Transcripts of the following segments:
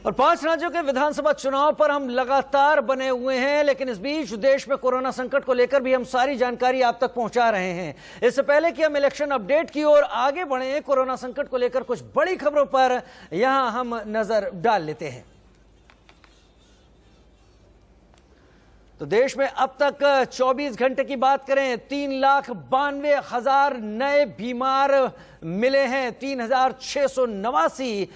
और 5 राज्यों के विधानसभा चुनाव पर हम लगातार बने हुए हैं, लेकिन इस बीच देश में कोरोना संकट को लेकर भी हम सारी जानकारी आप तक पहुंचा रहे हैं। इससे पहले कि हम इलेक्शन अपडेट की ओर आगे बढ़े, कोरोना संकट को लेकर कुछ बड़ी खबरों पर यहां हम नजर डाल लेते हैं। तो देश में अब तक 24 घंटे की बात करें, 3,92,000 नए बीमार मिले हैं। 3,689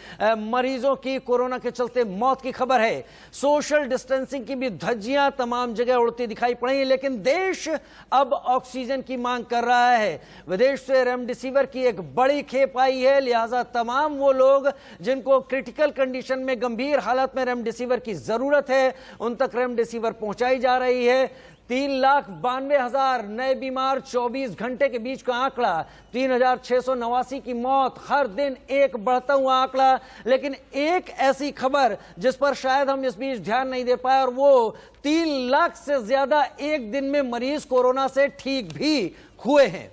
मरीजों की कोरोना के चलते मौत की खबर है। सोशल डिस्टेंसिंग की भी धज्जियां तमाम जगह उड़ती दिखाई पड़ी, लेकिन देश अब ऑक्सीजन की मांग कर रहा है। विदेश से रेमडेसिविर की एक बड़ी खेप आई है, लिहाजा तमाम वो लोग जिनको क्रिटिकल कंडीशन में, गंभीर हालत में रेमडेसिविर की जरूरत है, उन तक रेमडेसिविर पहुंचाई जा रही है। 3,92,000 नए बीमार, 24 घंटे के बीच का आंकड़ा, 3,689 की मौत, हर दिन एक बढ़ता हुआ आंकड़ा। लेकिन एक ऐसी खबर जिस पर शायद हम इस बीच ध्यान नहीं दे पाए, और वो 3 लाख से ज्यादा एक दिन में मरीज कोरोना से ठीक भी हुए हैं।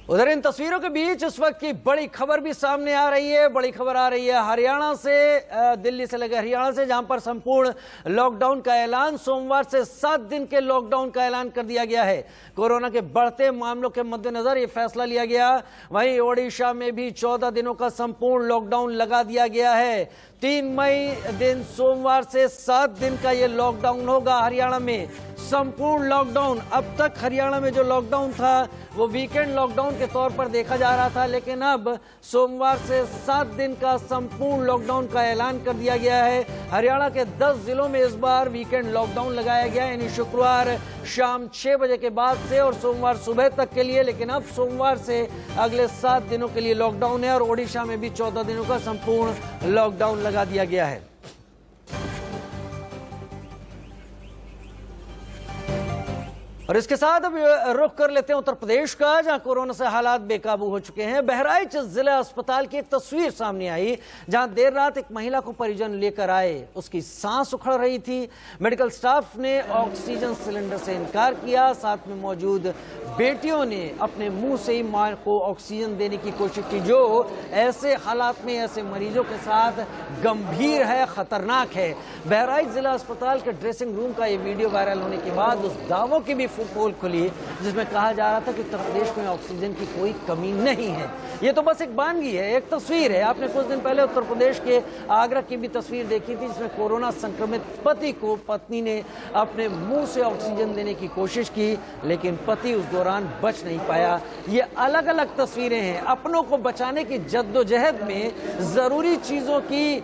उधर इन तस्वीरों के बीच इस वक्त की बड़ी खबर भी सामने आ रही है। बड़ी खबर आ रही है हरियाणा से, दिल्ली से लगे हरियाणा से, जहां पर संपूर्ण लॉकडाउन का ऐलान, सोमवार से 7 दिन के लॉकडाउन का ऐलान कर दिया गया है। कोरोना के बढ़ते मामलों के मद्देनजर यह फैसला लिया गया। वहीं ओडिशा में भी 14 दिनों का संपूर्ण लॉकडाउन लगा दिया गया है। 3 मई दिन सोमवार से 7 दिन का यह लॉकडाउन होगा हरियाणा में, संपूर्ण लॉकडाउन। अब तक हरियाणा में जो लॉकडाउन था वो वीकेंड लॉकडाउन के तौर पर देखा जा रहा था, लेकिन अब सोमवार से 7 दिन का संपूर्ण लॉकडाउन का ऐलान कर दिया गया है। हरियाणा के 10 जिलों में इस बार वीकेंड लॉकडाउन लगाया गया, यानी शुक्रवार शाम 6 बजे के बाद से और सोमवार सुबह तक के लिए। लेकिन अब सोमवार से अगले 7 दिनों के लिए लॉकडाउन है, और ओडिशा में भी 14 दिनों का संपूर्ण लॉकडाउन लगा दिया गया है। और इसके साथ अब रुख कर लेते हैं उत्तर प्रदेश का, जहां कोरोना से हालात बेकाबू हो चुके हैं। बहराइच जिला अस्पताल की एक तस्वीर सामने आई, जहां देर रात एक महिला को परिजन लेकर आए, उसकी सांस उखड़ रही थी। मेडिकल स्टाफ ने ऑक्सीजन सिलेंडर से इनकार किया। साथ में मौजूद बेटियों ने अपने मुंह से ही मां को ऑक्सीजन देने की कोशिश की, जो ऐसे हालात में, ऐसे मरीजों के साथ गंभीर है, खतरनाक है। बहराइच जिला अस्पताल के ड्रेसिंग रूम का ये वीडियो वायरल होने के बाद उस दावों की भी पोल खुली, जिसमें कहा जा रहा था कि उत्तर प्रदेश में ऑक्सीजन की कोई कमी नहीं है। ये तो बस एक बानगी है, एक तस्वीर है। आपने कुछ दिन पहले उत्तर प्रदेश के आगरा की भी तस्वीर देखी थी, जिसमें कोरोना संक्रमित पति को पत्नी ने अपने मुंह से ऑक्सीजन देने की कोशिश की, लेकिन पति उस दौरान बच नहीं पाया। ये अलग अलग तस्वीरें हैं। अपनों को बचाने की जद्दोजहद में जरूरी चीजों की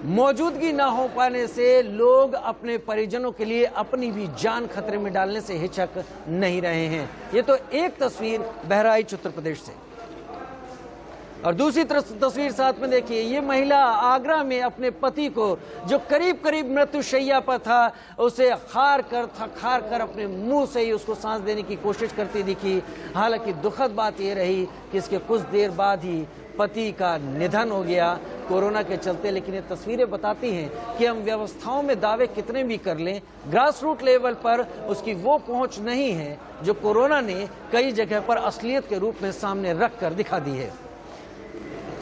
मौजूदगी ना हो पाने से लोग अपने परिजनों के लिए अपनी भी जान खतरे में डालने से हिचक नहीं रहे हैं। ये तो एक तस्वीर बहराइच उत्तर प्रदेश से, और दूसरी तस्वीर साथ में देखिए। ये महिला आगरा में अपने पति को, जो करीब करीब मृत्युशैया पर था, उसे खार कर अपने मुंह से ही उसको सांस देने की कोशिश करती दिखी। हालांकि दुखद बात यह रही कि इसके कुछ देर बाद ही पति का निधन हो गया कोरोना के चलते। लेकिन ये तस्वीरें बताती हैं कि हम व्यवस्थाओं में दावे कितने भी कर लें, ग्रास रूट लेवल पर उसकी वो पहुंच नहीं है जो कोरोना ने कई जगह पर असलियत के रूप में सामने रख कर दिखा दी है।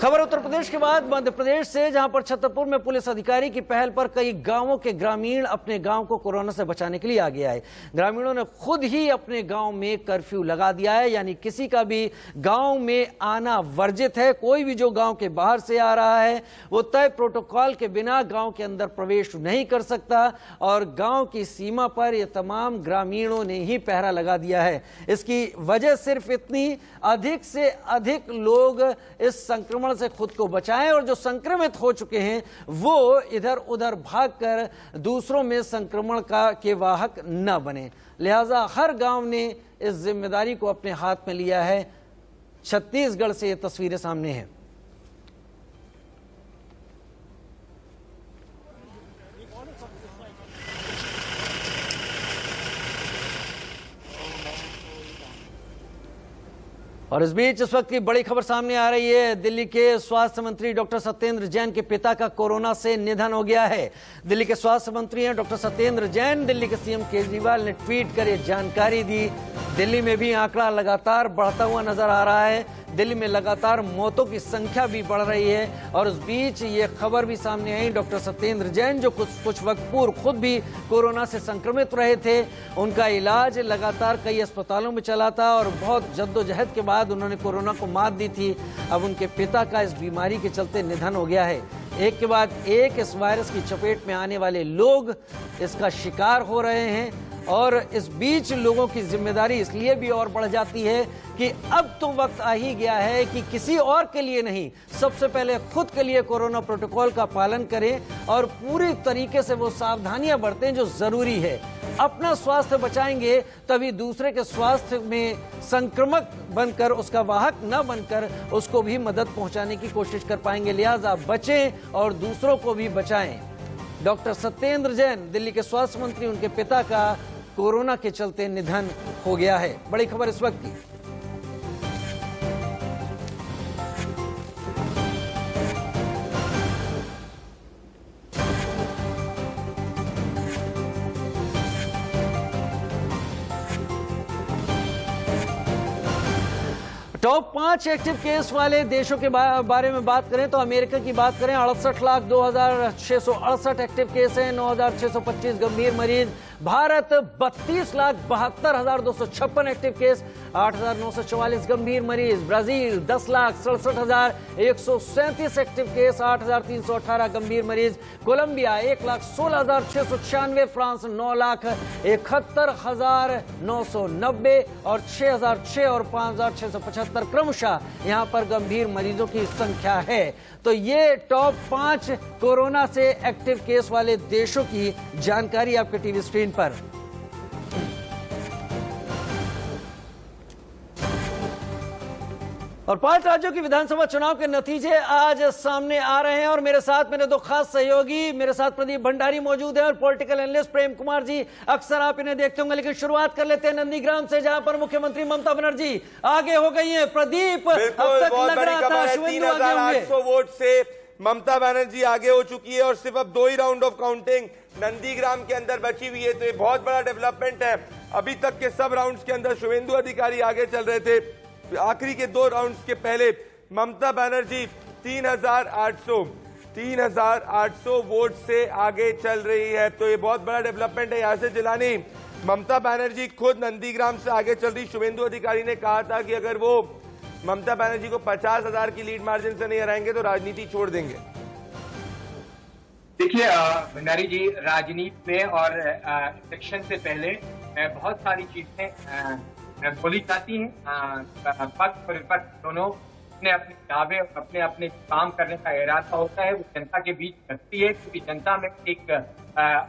खबर उत्तर प्रदेश के बाद मध्य प्रदेश से, जहां पर छतरपुर में पुलिस अधिकारी की पहल पर कई गांवों के ग्रामीण अपने गांव को कोरोना से बचाने के लिए आगे आए। ग्रामीणों ने खुद ही अपने गांव में कर्फ्यू लगा दिया है, यानी किसी का भी गांव में आना वर्जित है। कोई भी जो गांव के बाहर से आ रहा है वो तय प्रोटोकॉल के बिना गांव के अंदर प्रवेश नहीं कर सकता, और गांव की सीमा पर ये तमाम ग्रामीणों ने ही पहरा लगा दिया है। इसकी वजह सिर्फ इतनी, अधिक से अधिक लोग इस संक्रमण से खुद को बचाएं, और जो संक्रमित हो चुके हैं वो इधर उधर भागकर दूसरों में संक्रमण के वाहक न बने। लिहाजा हर गांव ने इस जिम्मेदारी को अपने हाथ में लिया है। छत्तीसगढ़ से ये तस्वीरें सामने हैं। और इस बीच इस वक्त की बड़ी खबर सामने आ रही है। दिल्ली के स्वास्थ्य मंत्री डॉक्टर सत्येंद्र जैन के पिता का कोरोना से निधन हो गया है। दिल्ली के स्वास्थ्य मंत्री हैं डॉक्टर सत्येंद्र जैन। दिल्ली के सीएम केजरीवाल ने ट्वीट कर यह जानकारी दी। दिल्ली में भी आंकड़ा लगातार बढ़ता हुआ नजर आ रहा है। दिल्ली में लगातार मौतों की संख्या भी बढ़ रही है और उस बीच ये खबर भी सामने आई, डॉक्टर सत्येंद्र जैन जो कुछ वक्त पूर्व खुद भी कोरोना से संक्रमित रहे थे, उनका इलाज लगातार कई अस्पतालों में चला था और बहुत जद्दोजहद के बाद उन्होंने कोरोना को मात दी थी। अब उनके पिता का इस बीमारी के चलते निधन हो गया है। एक के बाद एक इस वायरस की चपेट में आने वाले लोग इसका शिकार हो रहे हैं और इस बीच लोगों की जिम्मेदारी इसलिए भी और बढ़ जाती है कि अब तो वक्त आ ही गया है कि किसी और के लिए नहीं, सबसे पहले खुद के लिए कोरोना प्रोटोकॉल का पालन करें और पूरी तरीके से वो सावधानियां बरतें जो जरूरी है। अपना स्वास्थ्य बचाएंगे तभी दूसरे के स्वास्थ्य में संक्रमक बनकर, उसका वाहक न बनकर उसको भी मदद पहुंचाने की कोशिश कर पाएंगे। लिहाजा बचें और दूसरों को भी बचाएं। डॉक्टर सत्येंद्र जैन, दिल्ली के स्वास्थ्य मंत्री, उनके पिता का कोरोना के चलते निधन हो गया है। बड़ी खबर इस वक्त की। टॉप 5 एक्टिव केस वाले देशों के बारे में बात करें तो अमेरिका की बात करें, 68,02,668 एक्टिव केस हैं, 9,625 गंभीर मरीज। भारत 32,72,256 एक्टिव केस, 8,944 गंभीर मरीज। ब्राजील 10,67,137 एक्टिव केस, 8,318 गंभीर मरीज। कोलंबिया 1,16,696, फ्रांस 9,71,990 और 6,006 और 5,675 क्रमशः यहां पर गंभीर मरीजों की संख्या है। तो ये टॉप 5 कोरोना से एक्टिव केस वाले देशों की जानकारी आपके टीवी स्क्रीन पर। और 5 राज्यों की विधानसभा चुनाव के नतीजे आज सामने आ रहे हैं और मेरे साथ मेरे 2 खास सहयोगी, मेरे साथ प्रदीप भंडारी मौजूद हैं और पॉलिटिकल एनालिस्ट प्रेम कुमार जी। अक्सर आप इन्हें देखते होंगे, लेकिन शुरुआत कर लेते हैं नंदीग्राम से, जहां पर मुख्यमंत्री ममता बनर्जी आगे हो गई हैं। प्रदीप, अब तक लग रहा था शुभेंदु आगे होंगे। 3,800 वोट से ममता बनर्जी आगे हो चुकी है और सिर्फ अब 2 ही राउंड ऑफ काउंटिंग नंदीग्राम के अंदर बची हुई है। तो ये बहुत बड़ा डेवलपमेंट है। अभी तक के सब राउंड्स के अंदर शुभेंदु अधिकारी आगे चल रहे थे। आखिरी के 2 राउंड्स के पहले ममता बनर्जी 3,800 वोट से आगे चल रही है। तो ये बहुत बड़ा डेवलपमेंट है। यहाँ से जिलानी ममता बनर्जी खुद नंदीग्राम से आगे चल रही। शुभेंदु अधिकारी ने कहा था कि अगर वो ममता बनर्जी को 50,000 की लीड मार्जिन से नहीं हराएंगे तो राजनीति छोड़ देंगे। देखिए भंडारी जी, राजनीति में और इलेक्शन से पहले बहुत सारी चीजें बोली जाती हैं। पक्ष और विपक्ष दोनों अपने अपने दावे और अपने अपने काम करने का इरादा होता है, वो जनता के बीच रखती है, क्योंकि जनता में एक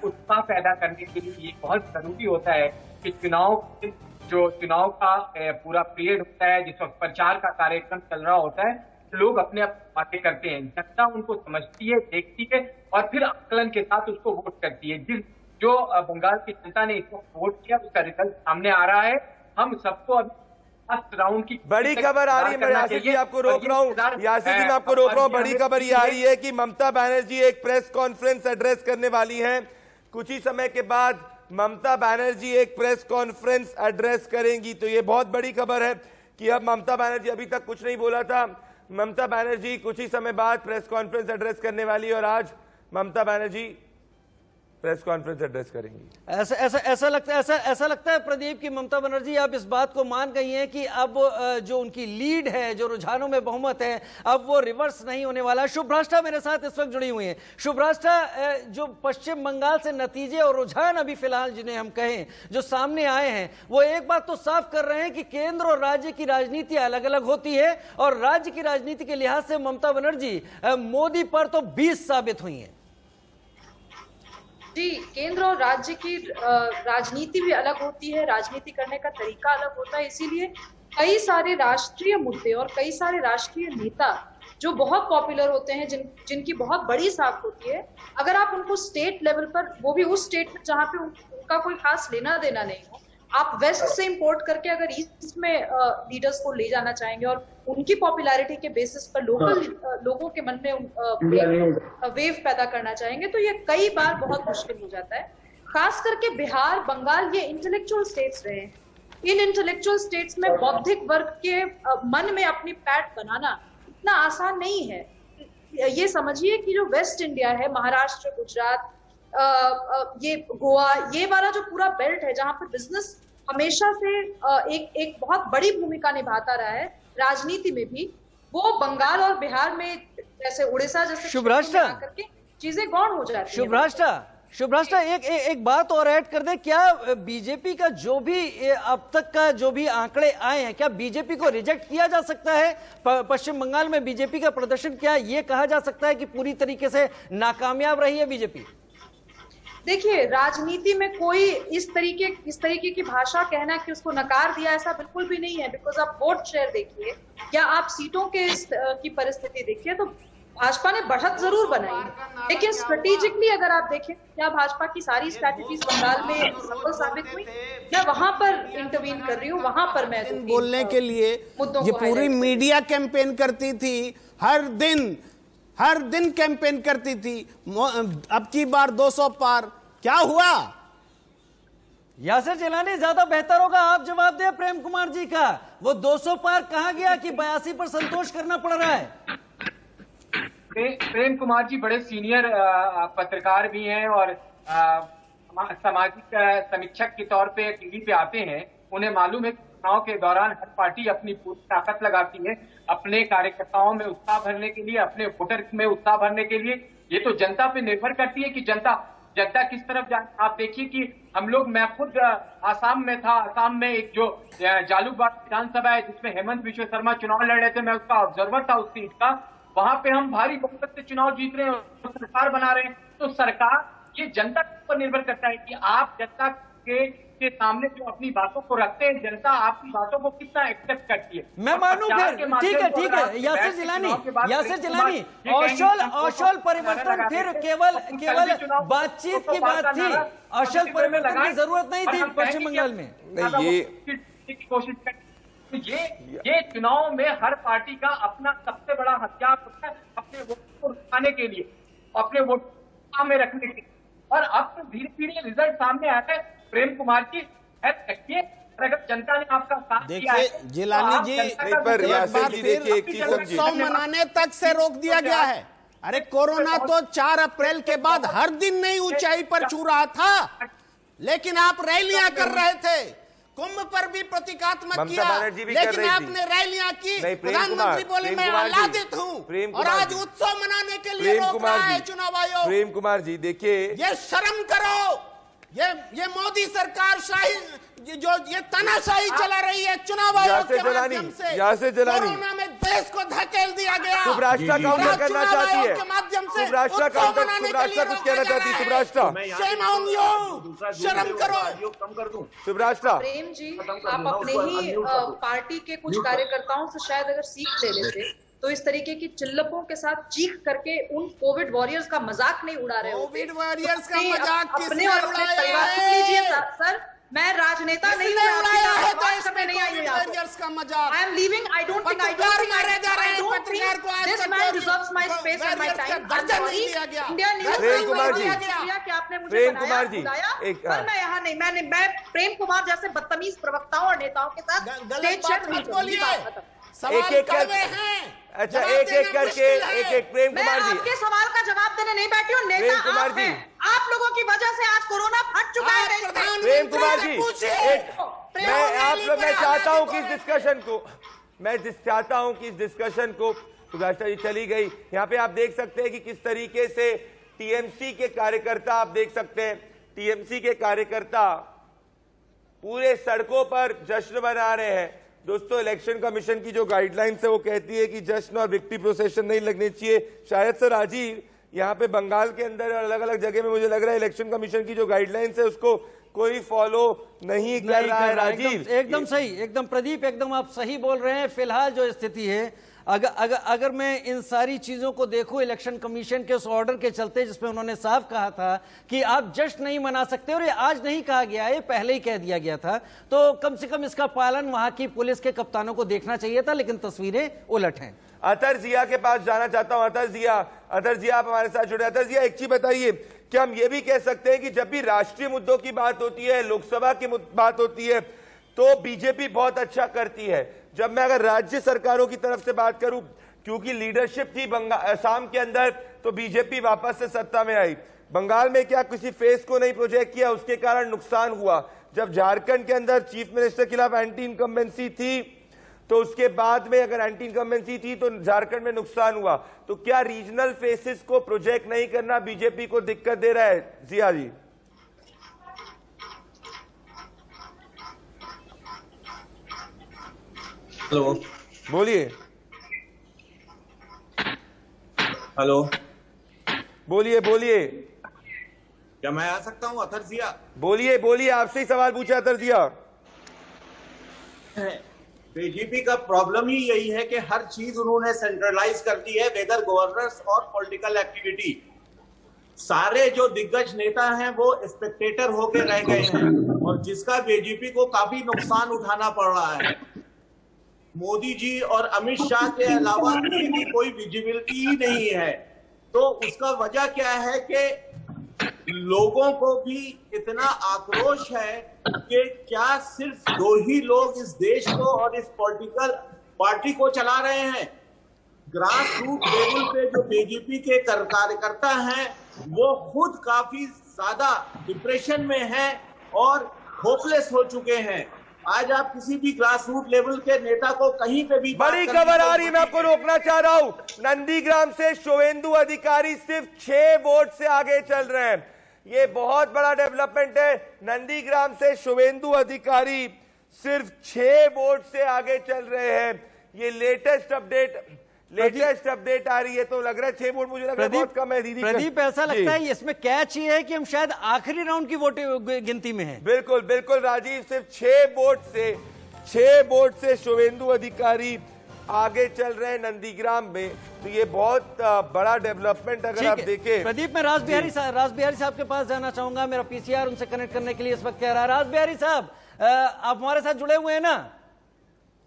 उत्साह पैदा करने के लिए ये बहुत जरूरी होता है कि चुनाव का पूरा पीरियड होता है, जिस वक्त प्रचार का कार्यक्रम चल रहा होता है, लोग अपने अपने बातें करते हैं। जनता उनको समझती है, देखती है और फिर आकलन के साथ उसको वोट करती है। जो बंगाल की जनता ने इस वक्त वोट किया, उसका रिजल्ट सामने आ रहा है। हम सबको अभी फर्स्ट राउंड की बड़ी खबर आ रही है। मैं यासिर जी आपको रोक रहा हूँ, यासिर जी मैं आपको रोक रहा हूँ। बड़ी खबर ये आ रही है कि ममता बनर्जी एक प्रेस कॉन्फ्रेंस एड्रेस करने वाली हैं। कुछ ही समय के बाद ममता बनर्जी एक प्रेस कॉन्फ्रेंस एड्रेस करेंगी। तो ये बहुत बड़ी खबर है कि अब ममता बनर्जी, अभी तक कुछ नहीं बोला था, ममता बनर्जी कुछ ही समय बाद प्रेस कॉन्फ्रेंस एड्रेस करने वाली है और आज Mamata Banerjee press conference address करेंगी। ऐसा लगता है प्रदीप की ममता बनर्जी अब इस बात को मान गई हैं कि अब जो उनकी लीड है, जो रुझानों में बहुमत है, अब वो रिवर्स नहीं होने वाला। शुभ्राष्टा मेरे साथ इस वक्त जुड़ी हुई हैं। शुभ्राष्टा, जो पश्चिम बंगाल से नतीजे और रुझान अभी फिलहाल जिन्हें हम कहें जो सामने आए हैं, वो एक बात तो साफ कर रहे हैं कि केंद्र और राज्य की राजनीति अलग अलग होती है और राज्य की राजनीति के लिहाज से ममता बनर्जी मोदी पर तो 20 साबित हुई है। जी, केंद्र और राज्य की राजनीति भी अलग होती है, राजनीति करने का तरीका अलग होता है। इसीलिए कई सारे राष्ट्रीय मुद्दे और कई सारे राष्ट्रीय नेता जो बहुत पॉपुलर होते हैं, जिनकी बहुत बड़ी साख होती है, अगर आप उनको स्टेट लेवल पर, वो भी उस स्टेट में जहाँ पे उनका कोई खास लेना देना नहीं हो, आप वेस्ट से इंपोर्ट करके अगर ईस्ट में लीडर्स को ले जाना चाहेंगे और उनकी पॉपुलैरिटी के बेसिस पर लोगों के मन में वेव पैदा करना चाहेंगे, तो ये कई बार बहुत मुश्किल हो जाता है। खास करके बिहार, बंगाल, ये इंटेलेक्चुअल स्टेट्स रहे हैं। इन इंटेलेक्चुअल स्टेट्स में बौद्धिक वर्ग के मन में अपनी पैठ बनाना इतना आसान नहीं है। ये समझिए कि जो वेस्ट इंडिया है, महाराष्ट्र, गुजरात, ये गोवा, ये वाला जो पूरा बेल्ट है जहां पर बिजनेस हमेशा से एक बहुत बड़ी भूमिका निभाता रहा है राजनीति में भी, वो बंगाल और बिहार में जैसे उड़ीसा जैसे शुभराष्ट्र करके चीजें गौण हो जाती है। शुभराष्ट्र एक बात और ऐड कर दे, क्या बीजेपी का जो भी अब तक का जो भी आंकड़े आए हैं, क्या बीजेपी को रिजेक्ट किया जा सकता है? पश्चिम बंगाल में बीजेपी का प्रदर्शन, क्या ये कहा जा सकता है कि पूरी तरीके से नाकामयाब रही है बीजेपी? देखिए, राजनीति में कोई इस तरीके की भाषा कहना कि उसको नकार दिया, ऐसा बिल्कुल भी नहीं है। बिकॉज आप वोट शेयर देखिए या आप सीटों की परिस्थिति देखिए, तो भाजपा ने बढ़त जरूर बनाई, लेकिन स्ट्रेटेजिकली अगर आप देखें क्या भाजपा की सारी स्ट्रैटेजीज बंगाल में सफल साबित हुई। मैं वहां पर इंटरवीन कर रही हूँ, वहां पर मैं बोलने के लिए ये पूरी मीडिया कैंपेन करती थी, हर दिन कैंपेन करती थी, अब की बार 200 पार, क्या हुआ? यासिर जिलानी, ज्यादा बेहतर होगा आप जवाब दें प्रेम कुमार जी का। वो 200 पार कहां गया कि 82 पर संतोष करना पड़ रहा है? प्रेम कुमार जी बड़े सीनियर पत्रकार भी हैं और सामाजिक समीक्षक के तौर पे टीवी पे आते हैं। उन्हें मालूम है कि चुनाव के दौरान हर पार्टी अपनी पूरी ताकत लगाती है अपने कार्यकर्ताओं में उत्साह भरने के लिए, अपने वोटर में उत्साह भरने के लिए। ये तो जनता पे निर्भर करती है कि जनता किस तरफ जाए। आप देखिए कि मैं खुद आसाम में था। आसाम में एक जो जालूकबाग विधानसभा है जिसमें हेमंत बिश्व शर्मा चुनाव लड़ रहे थे, मैं उसका ऑब्जर्वर था उस सीट का। वहां पे हम भारी बहुमत से चुनाव जीत रहे हैं और सरकार बना रहे हैं। तो सरकार, ये जनता पर निर्भर करता है कि आप जनता के सामने जो अपनी बातों को रखते हैं, जनता आपकी बातों को कितना एक्सेप्ट करती है। मैं मानूं फिर, ठीक है यासिर जिलानी, औशल परिवर्तन फिर केवल बातचीत की बात थी, औशल परिवर्तन की जरूरत नहीं थी पश्चिम बंगाल में। ये कोशिश कर, ये चुनाव में हर पार्टी का अपना सबसे बड़ा हथियार होता है अपने वोट को उठाने के लिए, अपने वोट में रखने के लिए। और अब तो धीरे धीरे रिजल्ट सामने आता है। प्रेम कुमार जी रखिए, अगर जनता ने आपका साथ दिया है, जिलानी जी, एक चीज उत्सव मनाने तक से रोक दिया गया है। अरे कोरोना तो 4 अप्रैल के बाद हर दिन नई ऊंचाई पर छू रहा था, लेकिन आप रैलियां कर रहे थे, कुंभ पर भी प्रतीकात्मक किया, लेकिन आपने रैलियां की। प्रधानमंत्री बोले मैं आह्लादित हूं, और आज उत्सव मनाने के लिए रोक रहा है चुनाव आयोग। प्रेम कुमार जी देखिए, ये शर्म करो। ये मोदी सरकार ये तानाशाही चला रही है चुनाव आयोग के माध्यम से। कोरोना में देश को धकेल दिया गया। सुभ्राष्ट्रा काउंटर करना चाहती है, के माध्यम से सुभ्राष्ट्रा कुछ कहना चाहती है। सुभ्राष्ट्रा, शेम ऑन यू, शर्म करो। सुभ्राष्ट्रा, प्रेम जी, आप अपने ही पार्टी के कुछ कार्यकर्ताओं से शायद अगर सीख ले लेते तो इस तरीके की चिल्लपों के साथ चीख करके उन कोविड वॉरियर्स का मजाक नहीं उड़ा रहे होते। कोविड वॉरियर्स का मजाक किसने उड़ाया है? सर, मैं राजनेता नहीं हूं, नहीं आई हूं I am leaving. I don't think this man deserves my space and my time. India News Prem Kumar ji, कि आपने मुझे बुलाया, पर मैं यहाँ नहीं, मैं प्रेम कुमार जैसे बदतमीज प्रवक्ताओं और नेताओं के साथ स्टेज शेयर नहीं करूंगी। एक करके प्रेम कुमार जी, आपके सवाल का जवाब देने नहीं बैठी हूँ। नेता आप हैं, आप लोगों की वजह से आज कोरोना फट चुका है। प्रेम कुमार जी, मैं चाहता हूं कि इस डिस्कशन को सुभ्राष्ट्रा जी चली गई। यहाँ पे आप देख सकते हैं कि किस तरीके से टीएमसी के कार्यकर्ता, आप देख सकते हैं टीएमसी के कार्यकर्ता पूरे सड़कों पर जश्न मना रहे हैं। दोस्तों, इलेक्शन कमीशन की जो गाइडलाइंस है वो कहती है कि जश्न और विक्ट्री प्रोसेशन नहीं लगने चाहिए। शायद से राजीव, यहाँ पे बंगाल के अंदर अलग अलग जगह में मुझे लग रहा है इलेक्शन कमीशन की जो गाइडलाइंस है उसको कोई फॉलो नहीं कर रहा है। राजीव, एकदम सही, एकदम प्रदीप, एकदम आप सही बोल रहे हैं। फिलहाल जो स्थिति है, अगर मैं इन सारी चीजों को देखूं, इलेक्शन कमीशन के उस ऑर्डर के चलते जिसमें उन्होंने साफ कहा था कि आप जश्न नहीं मना सकते, और ये आज नहीं कहा गया है, पहले ही कह दिया गया था, तो कम से कम इसका पालन वहां की पुलिस के कप्तानों को देखना चाहिए था, लेकिन तस्वीरें उलट हैं। अतर जिया के पास जाना चाहता हूं। अतर जिया, आप हमारे साथ जुड़े। अतर जिया, एक चीज बताइए, क्या हम ये भी कह सकते हैं कि जब भी राष्ट्रीय मुद्दों की बात होती है, लोकसभा की बात होती है, तो बीजेपी बहुत अच्छा करती है। जब मैं अगर राज्य सरकारों की तरफ से बात करूं, क्योंकि लीडरशिप थी असम के अंदर, तो बीजेपी वापस से सत्ता में आई। बंगाल में क्या किसी फेस को नहीं प्रोजेक्ट किया, उसके कारण नुकसान हुआ। जब झारखंड के अंदर चीफ मिनिस्टर के खिलाफ एंटी इनकम्बेंसी थी, तो उसके बाद में अगर एंटी इनकम्बेंसी थी तो झारखंड में नुकसान हुआ। तो क्या रीजनल फेसेस को प्रोजेक्ट नहीं करना बीजेपी को दिक्कत दे रहा है? जिया जी, हेलो, बोलिए। हेलो, बोलिए बोलिए क्या मैं आ सकता हूँ अथर जिया? बोलिए बोलिए, आपसे ही सवाल पूछा अतर जिया। बीजेपी का प्रॉब्लम ही यही है कि हर चीज उन्होंने सेंट्रलाइज कर दी है, वेदर गवर्नेंस और पॉलिटिकल एक्टिविटी। सारे जो दिग्गज नेता हैं वो स्पेक्टेटर होकर रह गए हैं, और जिसका बीजेपी को काफी नुकसान उठाना पड़ रहा है। मोदी जी और अमित शाह के अलावा किसी की कोई विजिबिलिटी ही नहीं है। तो उसका वजह क्या है कि लोगों को भी इतना आक्रोश है कि क्या सिर्फ दो ही लोग इस देश को और इस पॉलिटिकल पार्टी को चला रहे हैं। ग्रास रूट लेवल पे जो बीजेपी के कार्यकर्ता हैं वो खुद काफी ज्यादा डिप्रेशन में हैं और होपलेस हो चुके हैं। आज आप किसी भी ग्रास रूट लेवल के नेता को कहीं पे भी बड़ी खबर आ रही है, मैं आपको रोकना चाह रहा हूं। नंदीग्राम से शुवेंदु अधिकारी सिर्फ 6 वोट से आगे चल रहे हैं। ये बहुत बड़ा डेवलपमेंट है। नंदीग्राम से शुवेंदु अधिकारी सिर्फ 6 वोट से आगे चल रहे हैं। ये लेटेस्ट अपडेट आ रही है, तो लग रहा है 6 वोट, मुझे लग रहा है बहुत कम है। दीदी प्रदीप, ऐसा लगता है इसमें कैच ये है कि हम शायद आखिरी राउंड की वोट गिनती में हैं। बिल्कुल बिल्कुल राजीव, सिर्फ 6 वोट से शुवेंदु अधिकारी आगे चल रहे हैं नंदीग्राम में। तो ये बहुत बड़ा डेवलपमेंट अगर आप देखें। प्रदीप, मैं राज बिहारी साहब के पास जाना चाहूंगा। मेरा पीसीआर उनसे कनेक्ट करने के लिए इस वक्त कह रहा है। राज बिहारी साहब, आप हमारे साथ जुड़े हुए हैं ना?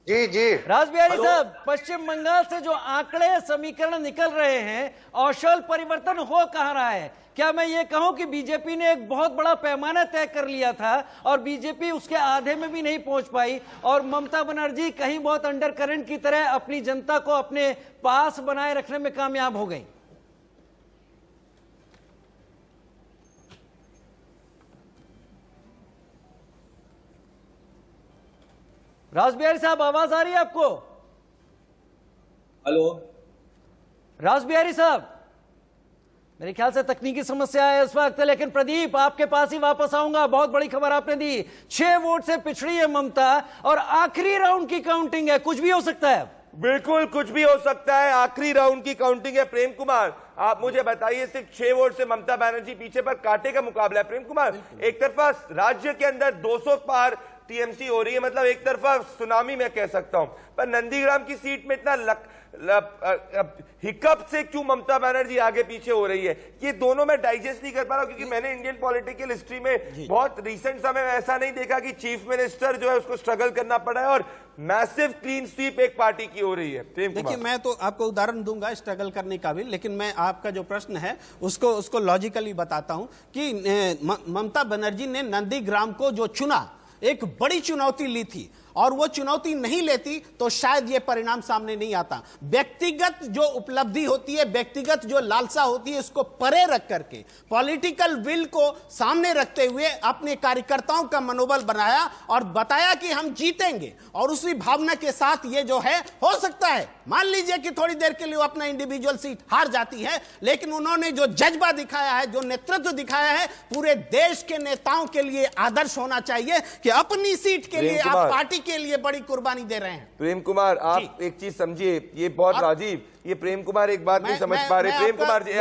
जी जी। राज बिहारी साहब, पश्चिम बंगाल से जो आंकड़े समीकरण निकल रहे हैं, औशल परिवर्तन हो कहां रहा है? क्या मैं ये कहूं कि बीजेपी ने एक बहुत बड़ा पैमाना तय कर लिया था और बीजेपी उसके आधे में भी नहीं पहुंच पाई, और ममता बनर्जी कहीं बहुत अंडर करंट की तरह अपनी जनता को अपने पास बनाए रखने में कामयाब हो गई? राज बिहारी साहब, आवाज आ रही है आपको? हेलो, राज बिहारी साहब, मेरे ख्याल से तकनीकी समस्या है इस वक्त, लेकिन प्रदीप आपके पास ही वापस आऊंगा। बहुत बड़ी खबर आपने दी, 6 वोट से पिछड़ी है ममता और आखिरी राउंड की काउंटिंग है। कुछ भी हो सकता है। बिल्कुल कुछ भी हो सकता है, आखिरी राउंड की काउंटिंग है। प्रेम कुमार, आप मुझे बताइए, सिर्फ 6 वोट से ममता बनर्जी पीछे, पर कांटे का मुकाबला है। प्रेम कुमार, एक तरफा राज्य के अंदर 200 पार टीएमसी हो रही है, मतलब एक तरफा सुनामी मैं कह सकता हूं, पर नंदीग्राम की सीट में इतना हिकअप से क्यों ममता बनर्जी आगे पीछे हो रही है, ये दोनों मैं डाइजेस्ट नहीं कर पा रहा हूं। क्योंकि मैंने इंडियन पॉलिटिकल हिस्ट्री में बहुत रिसेंट समय में ऐसा नहीं देखा कि चीफ मिनिस्टर जो है उसको स्ट्रगल करना पड़ा है और मैसिव क्लीन स्वीप एक पार्टी की हो रही है। देखिए, मैं तो आपको उदाहरण दूंगा स्ट्रगल करने का भी, लेकिन मैं आपका जो प्रश्न है उसको लॉजिकली बताता हूं कि ममता बनर्जी ने नंदीग्राम को जो चुना, एक बड़ी चुनौती ली थी, और वो चुनौती नहीं लेती तो शायद ये परिणाम सामने नहीं आता। व्यक्तिगत जो उपलब्धि होती है, व्यक्तिगत जो लालसा होती है, उसको परे रख करके पॉलिटिकल विल को सामने रखते हुए अपने कार्यकर्ताओं का मनोबल बनाया और बताया कि हम जीतेंगे। और उसी भावना के साथ ये जो है, हो सकता है मान लीजिए कि थोड़ी देर के लिए वो अपना इंडिविजुअल सीट हार जाती है, लेकिन उन्होंने जो जज्बा दिखाया है, जो नेतृत्व दिखाया है, पूरे देश के नेताओं के लिए आदर्श होना चाहिए कि अपनी सीट के लिए आप पार्टी के लिए बड़ी कुर्बानी दे रहे हैं। प्रेम कुमार, आप एक चीज समझिए, ये बहुत राजीव, ये प्रेम कुमार एक बात नहीं समझ पा रहे। प्रेम कुमार जी,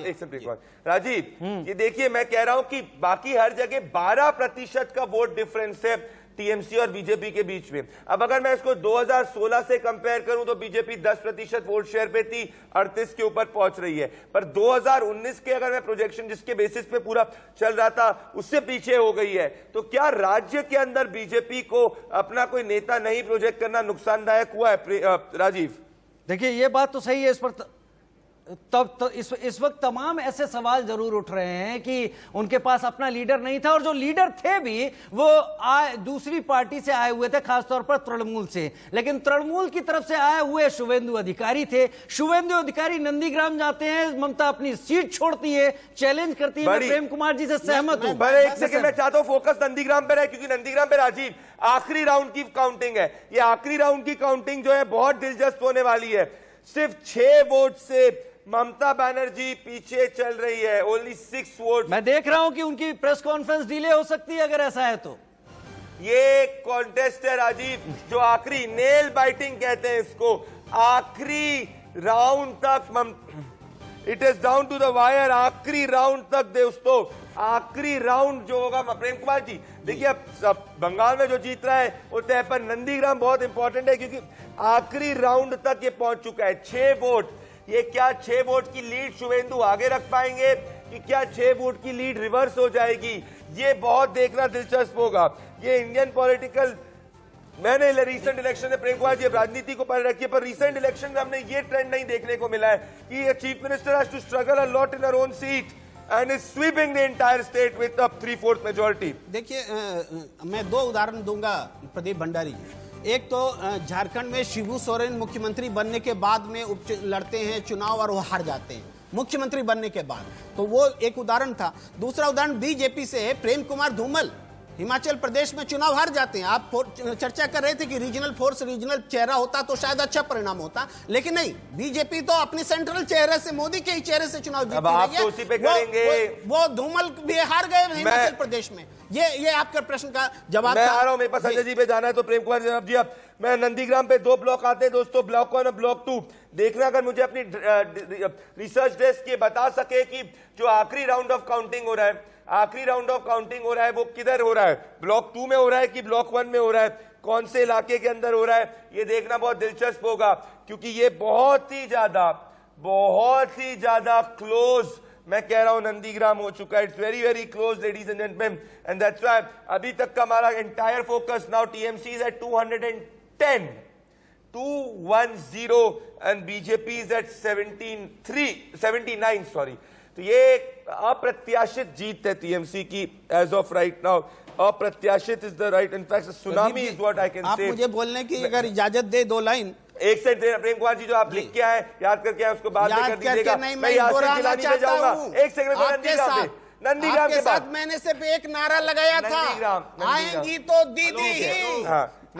एक सेकंड राजीव, ये देखिए, मैं कह रहा हूं कि बाकी हर जगह 12% का वोट डिफरेंस है टीएमसी और बीजेपी के बीच में। अब अगर मैं इसको 2016 से कंपेयर करूं तो बीजेपी 10% वोट शेयर पे थी, 38 के ऊपर पहुंच रही है। पर 2019 के अगर मैं प्रोजेक्शन जिसके बेसिस पे पूरा चल रहा था, उससे पीछे हो गई है। तो क्या राज्य के अंदर बीजेपी को अपना कोई नेता नहीं प्रोजेक्ट करना नुकसानदायक हुआ है? राजीव, देखिए, ये बात तो सही है, इस पर तब तो इस वक्त तमाम ऐसे सवाल जरूर उठ रहे हैं कि उनके पास अपना लीडर नहीं था, और जो लीडर थे भी वो दूसरी पार्टी से आए हुए थे, खासतौर पर तृणमूल से। लेकिन तृणमूल की तरफ से आए हुए शुभेंदु अधिकारी थे। शुभेंदु अधिकारी नंदीग्राम जाते हैं, ममता अपनी सीट छोड़ती है, चैलेंज करती है। मैं प्रेम कुमार जी से सहमत हूं। एक सेकंड, मैं चाहता हूं फोकस नंदीग्राम पर है, क्योंकि नंदीग्राम पे राजीव आखिरी राउंड की काउंटिंग है। ये आखिरी राउंड की काउंटिंग जो है बहुत दिलचस्प होने वाली है। सिर्फ 6 वोट से ममता बनर्जी पीछे चल रही है, ओनली 6 वोट। मैं देख रहा हूं कि उनकी प्रेस कॉन्फ्रेंस डिले हो सकती है अगर ऐसा है तो। ये कॉन्टेस्ट है राजीव, जो आखिरी नेल बाइटिंग कहते हैं इसको, आखिरी राउंड तक it is down to the wire. आखिरी राउंड तक दोस्तों, आखिरी राउंड जो होगा। प्रेम कुमार जी देखिए, अब बंगाल में जो जीत रहा है वो तय पर, नंदीग्राम बहुत इंपॉर्टेंट है क्योंकि आखिरी राउंड तक ये पहुंच चुका है। 6 वोट, ये क्या 6 वोट की लीड शुभेंदु आगे रख पाएंगे कि क्या 6 वोट की लीड रिवर्स हो जाएगी? ये बहुत देखना दिलचस्प होगा। ये इंडियन पॉलिटिकल, मैंने रिसेंट इलेक्शन में, प्रेम कुमार जी राजनीति को पढ़ रखी है, पर रिसेंट इलेक्शन में हमने ये ट्रेंड नहीं देखने को मिला है कि chief minister has to struggle a lot in her own seat and is sweeping the entire state with a 3/4 majority. देखिए, मैं 2 उदाहरण दूंगा प्रदीप भंडारी। एक तो झारखंड में शिबू सोरेन मुख्यमंत्री बनने के बाद में लड़ते हैं चुनाव और वो हार जाते हैं मुख्यमंत्री बनने के बाद, तो वो एक उदाहरण था। दूसरा उदाहरण बीजेपी से है, प्रेम कुमार धूमल हिमाचल प्रदेश में चुनाव हार जाते हैं। आप चर्चा कर रहे थे कि रीजनल फोर्स, रीजनल चेहरा होता तो शायद अच्छा परिणाम होता, लेकिन नहीं, बीजेपी तो अपनी सेंट्रल चेहरे से, मोदी के ही चेहरे से चुनाव जीत रही है। तो उसी पे करेंगे। वो धूमल भी हार गए हिमाचल प्रदेश में। ये आपके प्रश्न का जवाब। मैं आ रहा हूं, मेरे पास संजय जी पे जाना है, तो प्रेम कुमार जी अब मैं नंदीग्राम पे 2 ब्लॉक आते हैं दोस्तों, ब्लॉक 1 और ब्लॉक 2। देखना अगर मुझे अपनी रिसर्च डेस्क ये बता सके कि जो आखिरी राउंड ऑफ काउंटिंग हो रहा है, आखिरी राउंड ऑफ काउंटिंग हो रहा है वो किधर हो रहा है, ब्लॉक 2 में हो रहा है कि ब्लॉक 1 में हो रहा है, कौन से इलाके के अंदर हो रहा है, ये देखना बहुत दिलचस्प होगा, क्योंकि ये बहुत ही ज्यादा क्लोज, मैं कह रहा हूं नंदीग्राम हो चुका है। It's very very close ladies and gentlemen, and that's why अभी तक का हमारा entire focus now TMC is at 210 and BJP is at 79 sorry. तो ये अप्रत्याशित जीत है टीएमसी की एज ऑफ राइट नाउ। अप्रत्याशित is the right, in fact tsunami is what I can say. आप मुझे बोलने की अगर इजाजत दे 2 लाइन एक सेकंड प्रेम कुमार जी, जो आप लिख के आए, याद करके आए, उसको बाद में कर दीजिएगा। मैं यासिर जिलानी पे जाऊंगा। एक सेकंड नंदीग्राम के बाद मैंने सिर्फ एक नारा लगाया था, आएंगी तो दीदी ही,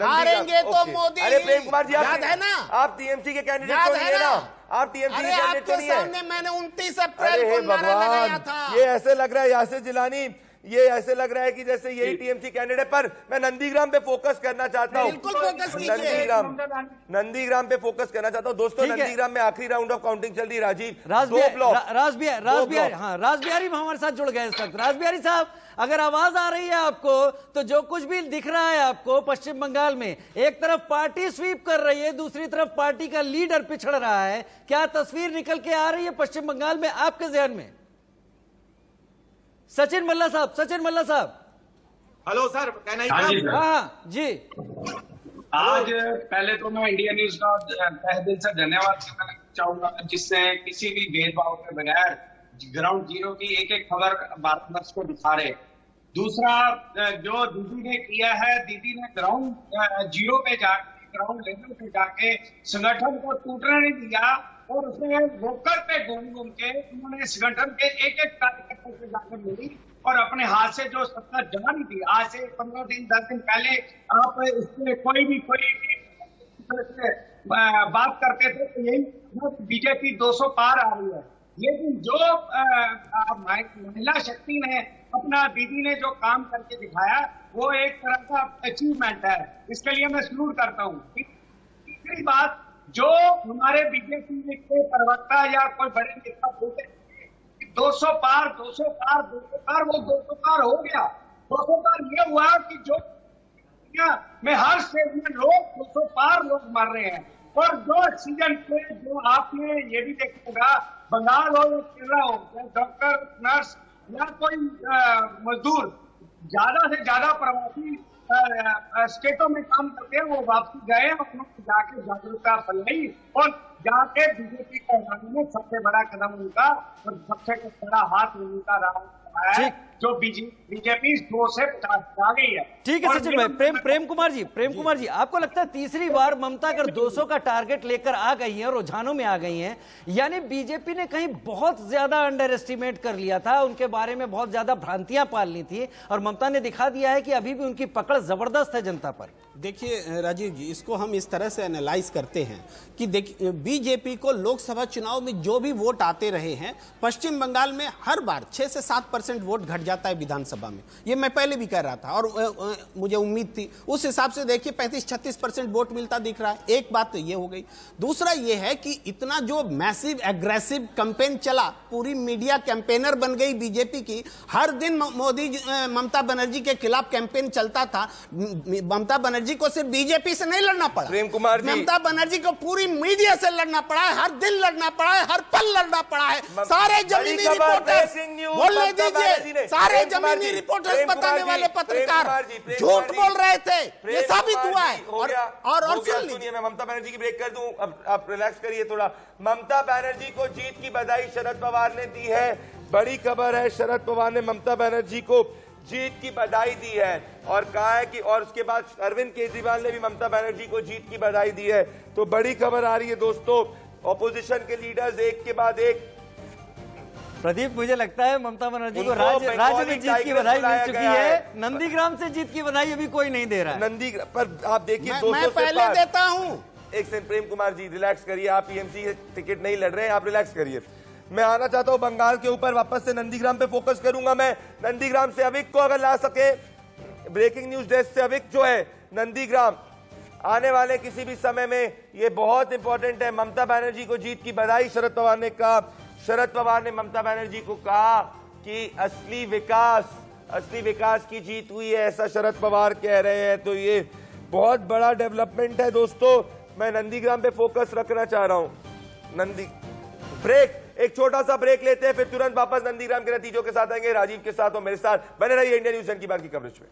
हारेंगे तो मोदी। अरे प्रेम कुमार जी, याद है ना? आप टीएमसी के कैंडिडेट तो नहीं है ना? आप टीएमसी के कैंडिडेट तो नहीं है? सामने मैंने 29 अप्रैल को नारा लगाया था। ये ऐसे लग रहा है यासिर जिलानी, ये ऐसे लग रहा है कि जैसे यही टीएमसी कैंडिडेट है, पर मैं नंदीग्राम पे फोकस करना चाहता हूं। बिल्कुल फोकस कीजिए। नंदीग्राम पे फोकस करना चाहता हूं दोस्तों। नंदीग्राम में आखिरी राउंड ऑफ काउंटिंग चल रही है राजीव। रासबिहारी हमारे साथ जुड़ गए इस वक्त। रासबिहारी साहब, अगर आवाज आ रही है आपको, तो जो कुछ भी दिख रहा है आपको पश्चिम बंगाल में, एक तरफ पार्टी स्वीप कर रही है, दूसरी तरफ पार्टी का लीडर पिछड़ रहा है, क्या तस्वीर निकल के आ रही है पश्चिम बंगाल में आपके ज़हन में? सचिन मल्ला साहब, हेलो सर, हाँ जी। आज पहले तो मैं इंडिया न्यूज का तहे दिल से धन्यवाद करना चाहूंगा, जिससे किसी भी भेदभाव के बगैर ग्राउंड जीरो की एक एक खबर भारतवर्ष को दिखा रहे। दूसरा, जो दीदी ने किया है, दीदी ने ग्राउंड जीरो पे जाके, ग्राउंड लेवल पे जाके संगठन को टूटने नहीं दिया, और उसने वोकर पे घूम के उन्होंने संगठन के एक एक कार्यकर्ता से जाकर मिली और अपने हाथ से जो सत्ता जमा नहीं थी, आज से 15 दिन 10 दिन पहले आप इसमें कोई भी बात करते थे तो यही बीजेपी 200 पार आ रही है। लेकिन जो महिला शक्ति ने, अपना दीदी ने जो काम करके दिखाया, वो एक तरह का अचीवमेंट है, इसके लिए मैं सल्यूट करता हूँ। तीसरी बात, जो हमारे बीजेपी के प्रवक्ता या कोई बड़े नेता बोलते 200 पार, वो 200 पार हो गया। 200 पार ये हुआ कि जो में हर स्टेट में लोग 200 पार लोग मर रहे हैं, और जो सीजन पे जो आपने ये भी देखा होगा, बंगाल हो या केरला हो, डॉक्टर, नर्स या कोई मजदूर, ज्यादा से ज्यादा प्रवासी स्टेटों में काम करते हैं वो वापसी गए और उन्होंने जाके जागरूकता फैलाई और जाके बीजेपी को हराने में सबसे बड़ा कदम उनका और सबसे बड़ा हाथ उनका रहा है, जो बीजेपी 2 से 50 आ गई है। ठीक है सचिन भाई। प्रेम कुमार जी आपको लगता है तीसरी बार ममता अगर 200 का टारगेट लेकर आ गई हैं, रुझानों में आ गई हैं, यानी बीजेपी ने कहीं बहुत ज्यादा अंडर एस्टिमेट कर लिया था, उनके बारे में बहुत ज्यादा भ्रांतियां पाल ली थी और ममता ने दिखा दिया है कि अभी भी उनकी पकड़ जबरदस्त है जनता पर। देखिए राजीव जी, इसको हम इस तरह से एनालाइज करते हैं कि देखिए बीजेपी को लोकसभा चुनाव में जो भी वोट आते रहे हैं, पश्चिम बंगाल में हर बार 6 से 7% वोट घट जाता है विधानसभा में। ये मैं पहले भी कह रहा था और मुझे उम्मीद थी, उस हिसाब से देखिए 35-36% वोट मिलता दिख रहा है। एक बात तो ये हो गई। दूसरा ये है कि इतना जो मैसिव एग्रेसिव कैंपेन चला, पूरी मीडिया कैंपेनर बन गई बीजेपी की। हर दिन मोदी ममता बनर्जी के खिलाफ कैंपेन चलता था। ममता बनर्जी को सिर्फ बीजेपी से नहीं लड़ना पड़ा, प्रेम कुमार जी, ममता बनर्जी को पूरी मीडिया से लड़ना पड़ा है, हर दिन लड़ना पड़ा है, हर पल लड़ना पड़ा है। सारे जमीनी रिपोर्टर्स बोलने दीजिए, सारे जमीनी रिपोर्टर्स बताने वाले पत्रकार झूठ बोल रहे थे, ये साबित हुआ है। और सुनिए, मैं ममता बनर्जी की ब्रेक कर दूं, अब आप रिलैक्स करिए थोड़ा। ममता बनर्जी को जीत की बधाई शरद पवार ने दी है। बड़ी खबर है, शरद पवार ने ममता बनर्जी को जीत की बधाई दी है और कहा है कि, और उसके बाद अरविंद केजरीवाल ने भी ममता बनर्जी को जीत की बधाई दी है। तो बड़ी खबर आ रही है दोस्तों, ऑपोजिशन के लीडर्स एक के बाद एक। प्रदीप, मुझे लगता है ममता बनर्जी को राज्य में जीत की बधाई मिल चुकी है, नंदीग्राम से जीत की बधाई अभी कोई नहीं दे रहा है। नंदीग्राम पर आप देखिए, मैं पहले देता हूं। एक सेकंड प्रेम कुमार जी, रिलैक्स करिए। आप टीएमसी के टिकट नहीं लड़ रहे हैं, आप रिलैक्स करिए। मैं आना चाहता हूं बंगाल के ऊपर, वापस से नंदीग्राम पे फोकस करूंगा मैं। नंदीग्राम से अविक को अगर ला सके, ब्रेकिंग न्यूज डेस्क से अविक जो है नंदीग्राम, आने वाले किसी भी समय में ये बहुत इंपॉर्टेंट है। ममता बनर्जी को जीत की बधाई शरद पवार ने कहा। शरद पवार ने ममता बनर्जी को कहा कि असली विकास की जीत हुई है, ऐसा शरद पवार कह रहे हैं। तो ये बहुत बड़ा डेवलपमेंट है दोस्तों। मैं नंदीग्राम पे फोकस रखना चाह रहा हूं। एक छोटा सा ब्रेक लेते हैं, फिर तुरंत वापस नंदीग्राम के नतीजों के साथ आएंगे। राजीव के साथ और मेरे साथ बने रहिए इंडिया न्यूज़ की बाकी कवरेज में।